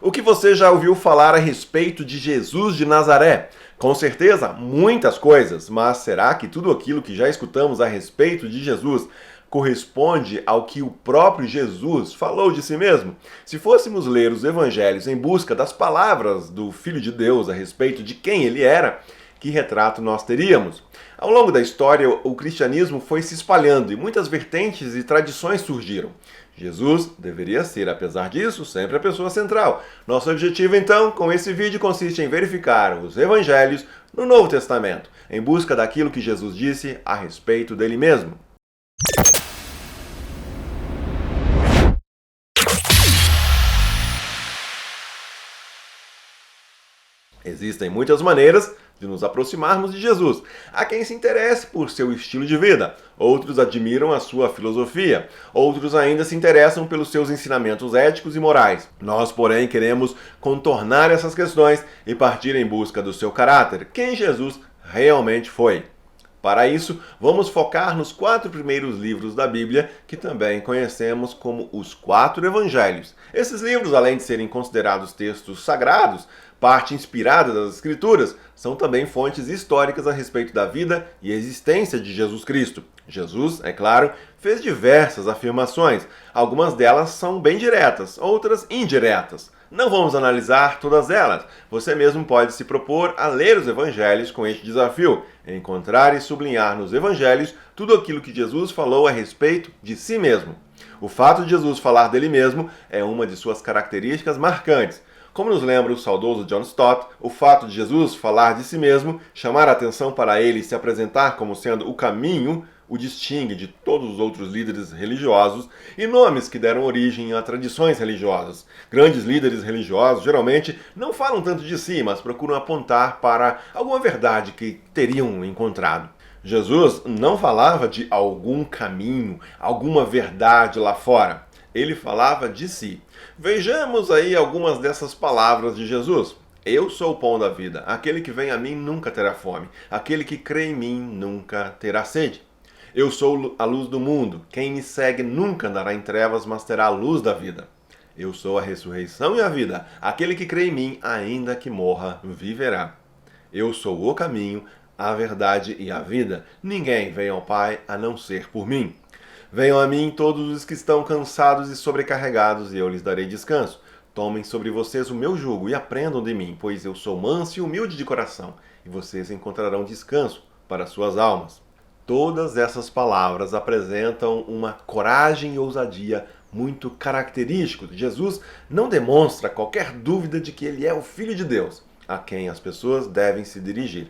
O que você já ouviu falar a respeito de Jesus de Nazaré? Com certeza, muitas coisas, mas será que tudo aquilo que já escutamos a respeito de Jesus corresponde ao que o próprio Jesus falou de si mesmo? Se fôssemos ler os evangelhos em busca das palavras do Filho de Deus a respeito de quem ele era, que retrato nós teríamos? Ao longo da história, o cristianismo foi se espalhando e muitas vertentes e tradições surgiram. Jesus deveria ser, apesar disso, sempre a pessoa central. Nosso objetivo, então, com esse vídeo consiste em verificar os evangelhos no Novo Testamento, em busca daquilo que Jesus disse a respeito dele mesmo. Existem muitas maneiras de nos aproximarmos de Jesus. Há quem se interesse por seu estilo de vida, outros admiram a sua filosofia, outros ainda se interessam pelos seus ensinamentos éticos e morais. Nós, porém, queremos contornar essas questões e partir em busca do seu caráter, quem Jesus realmente foi. Para isso, vamos focar nos 4 primeiros livros da Bíblia, que também conhecemos como os 4 Evangelhos. Esses livros, além de serem considerados textos sagrados, parte inspirada das Escrituras, são também fontes históricas a respeito da vida e existência de Jesus Cristo. Jesus, é claro, fez diversas afirmações. Algumas delas são bem diretas, outras indiretas. Não vamos analisar todas elas. Você mesmo pode se propor a ler os evangelhos com este desafio, encontrar e sublinhar nos evangelhos tudo aquilo que Jesus falou a respeito de si mesmo. O fato de Jesus falar dele mesmo é uma de suas características marcantes. Como nos lembra o saudoso John Stott, o fato de Jesus falar de si mesmo, chamar a atenção para ele e se apresentar como sendo o caminho, o distingue de todos os outros líderes religiosos e nomes que deram origem a tradições religiosas. Grandes líderes religiosos geralmente não falam tanto de si, mas procuram apontar para alguma verdade que teriam encontrado. Jesus não falava de algum caminho, alguma verdade lá fora. Ele falava de si. Vejamos aí algumas dessas palavras de Jesus. Eu sou o pão da vida. Aquele que vem a mim nunca terá fome. Aquele que crê em mim nunca terá sede. Eu sou a luz do mundo. Quem me segue nunca andará em trevas, mas terá a luz da vida. Eu sou a ressurreição e a vida. Aquele que crê em mim, ainda que morra, viverá. Eu sou o caminho, a verdade e a vida. Ninguém vem ao Pai a não ser por mim. Venham a mim todos os que estão cansados e sobrecarregados, e eu lhes darei descanso. Tomem sobre vocês o meu jugo e aprendam de mim, pois eu sou manso e humilde de coração, e vocês encontrarão descanso para suas almas. Todas essas palavras apresentam uma coragem e ousadia muito característico. Jesus não demonstra qualquer dúvida de que ele é o Filho de Deus, a quem as pessoas devem se dirigir.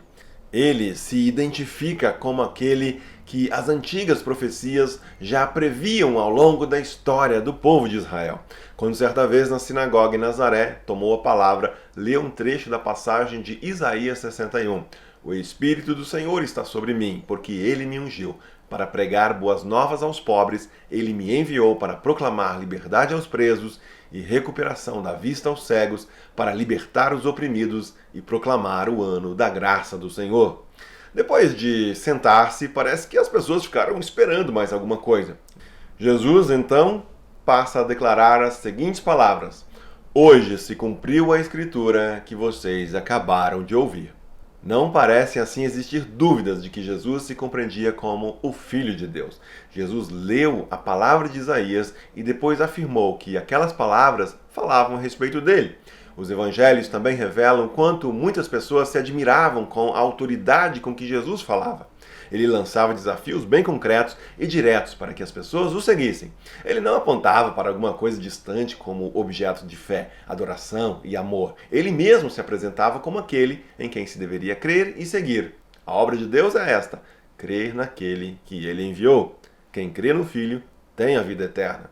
Ele se identifica como aquele que as antigas profecias já previam ao longo da história do povo de Israel. Quando certa vez na sinagoga em Nazaré tomou a palavra, leu um trecho da passagem de Isaías 61. O Espírito do Senhor está sobre mim, porque ele me ungiu para pregar boas novas aos pobres, ele me enviou para proclamar liberdade aos presos e recuperação da vista aos cegos, para libertar os oprimidos e proclamar o ano da graça do Senhor. Depois de sentar-se, parece que as pessoas ficaram esperando mais alguma coisa. Jesus, então, passa a declarar as seguintes palavras: Hoje se cumpriu a escritura que vocês acabaram de ouvir. Não parecem assim existir dúvidas de que Jesus se compreendia como o Filho de Deus. Jesus leu a palavra de Isaías e depois afirmou que aquelas palavras falavam a respeito dele. Os evangelhos também revelam quanto muitas pessoas se admiravam com a autoridade com que Jesus falava. Ele lançava desafios bem concretos e diretos para que as pessoas o seguissem. Ele não apontava para alguma coisa distante como objeto de fé, adoração e amor. Ele mesmo se apresentava como aquele em quem se deveria crer e seguir. A obra de Deus é esta: crer naquele que ele enviou. Quem crê no Filho tem a vida eterna.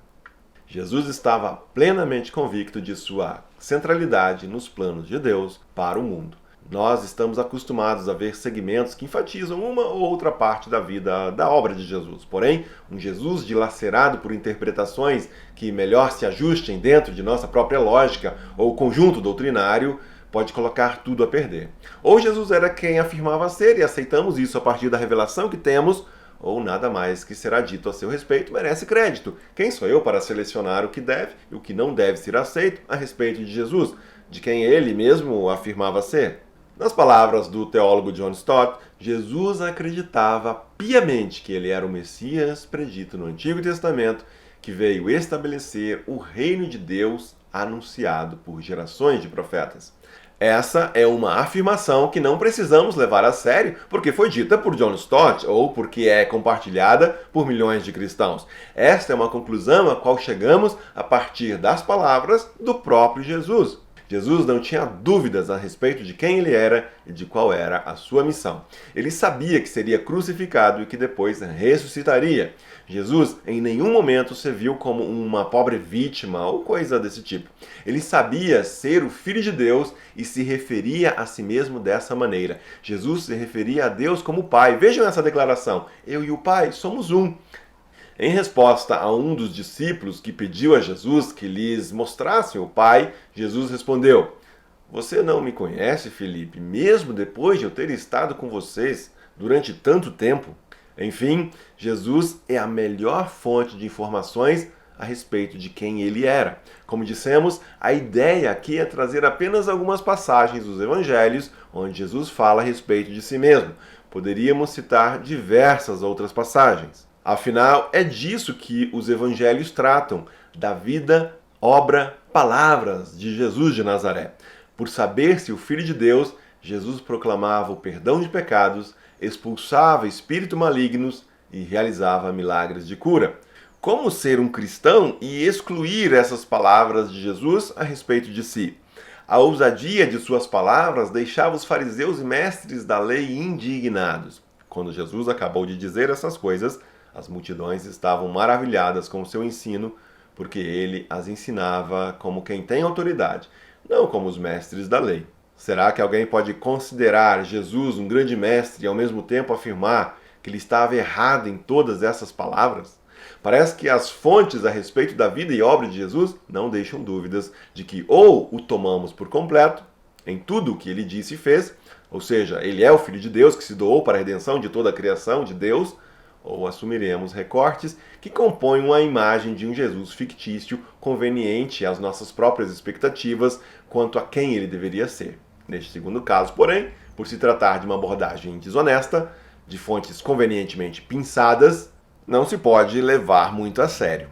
Jesus estava plenamente convicto de sua centralidade nos planos de Deus para o mundo. Nós estamos acostumados a ver segmentos que enfatizam uma ou outra parte da vida da obra de Jesus. Porém, um Jesus dilacerado por interpretações que melhor se ajustem dentro de nossa própria lógica ou conjunto doutrinário pode colocar tudo a perder. Ou Jesus era quem afirmava ser e aceitamos isso a partir da revelação que temos, ou nada mais que será dito a seu respeito merece crédito. Quem sou eu para selecionar o que deve e o que não deve ser aceito a respeito de Jesus, de quem ele mesmo afirmava ser? Nas palavras do teólogo John Stott, Jesus acreditava piamente que ele era o Messias predito no Antigo Testamento, que veio estabelecer o reino de Deus anunciado por gerações de profetas. Essa é uma afirmação que não precisamos levar a sério porque foi dita por John Stott ou porque é compartilhada por milhões de cristãos. Esta é uma conclusão a qual chegamos a partir das palavras do próprio Jesus. Jesus não tinha dúvidas a respeito de quem ele era e de qual era a sua missão. Ele sabia que seria crucificado e que depois ressuscitaria. Jesus em nenhum momento se viu como uma pobre vítima ou coisa desse tipo. Ele sabia ser o Filho de Deus e se referia a si mesmo dessa maneira. Jesus se referia a Deus como Pai. Vejam essa declaração: eu e o Pai somos um. Em resposta a um dos discípulos que pediu a Jesus que lhes mostrassem o Pai, Jesus respondeu: você não me conhece, Felipe, mesmo depois de eu ter estado com vocês durante tanto tempo? Enfim, Jesus é a melhor fonte de informações a respeito de quem ele era. Como dissemos, a ideia aqui é trazer apenas algumas passagens dos evangelhos onde Jesus fala a respeito de si mesmo. Poderíamos citar diversas outras passagens. Afinal, é disso que os evangelhos tratam, da vida, obra, palavras de Jesus de Nazaré. Por saber-se o Filho de Deus, Jesus proclamava o perdão de pecados, expulsava espíritos malignos e realizava milagres de cura. Como ser um cristão e excluir essas palavras de Jesus a respeito de si? A ousadia de suas palavras deixava os fariseus e mestres da lei indignados. Quando Jesus acabou de dizer essas coisas, as multidões estavam maravilhadas com o seu ensino, porque ele as ensinava como quem tem autoridade, não como os mestres da lei. Será que alguém pode considerar Jesus um grande mestre e ao mesmo tempo afirmar que ele estava errado em todas essas palavras? Parece que as fontes a respeito da vida e obra de Jesus não deixam dúvidas de que ou o tomamos por completo, em tudo o que ele disse e fez, ou seja, ele é o Filho de Deus que se doou para a redenção de toda a criação de Deus, ou assumiremos recortes que compõem uma imagem de um Jesus fictício conveniente às nossas próprias expectativas quanto a quem ele deveria ser. Neste segundo caso, porém, por se tratar de uma abordagem desonesta, de fontes convenientemente pinçadas, não se pode levar muito a sério.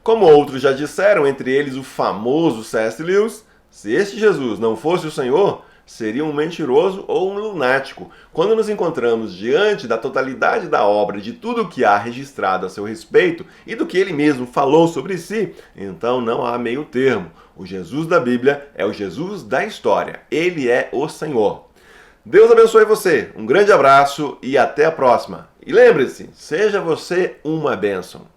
Como outros já disseram, entre eles o famoso C.S. Lewis, se este Jesus não fosse o Senhor, seria um mentiroso ou um lunático. Quando nos encontramos diante da totalidade da obra e de tudo o que há registrado a seu respeito e do que ele mesmo falou sobre si, então não há meio termo. O Jesus da Bíblia é o Jesus da história. Ele é o Senhor. Deus abençoe você. Um grande abraço e até a próxima. E lembre-se, seja você uma bênção.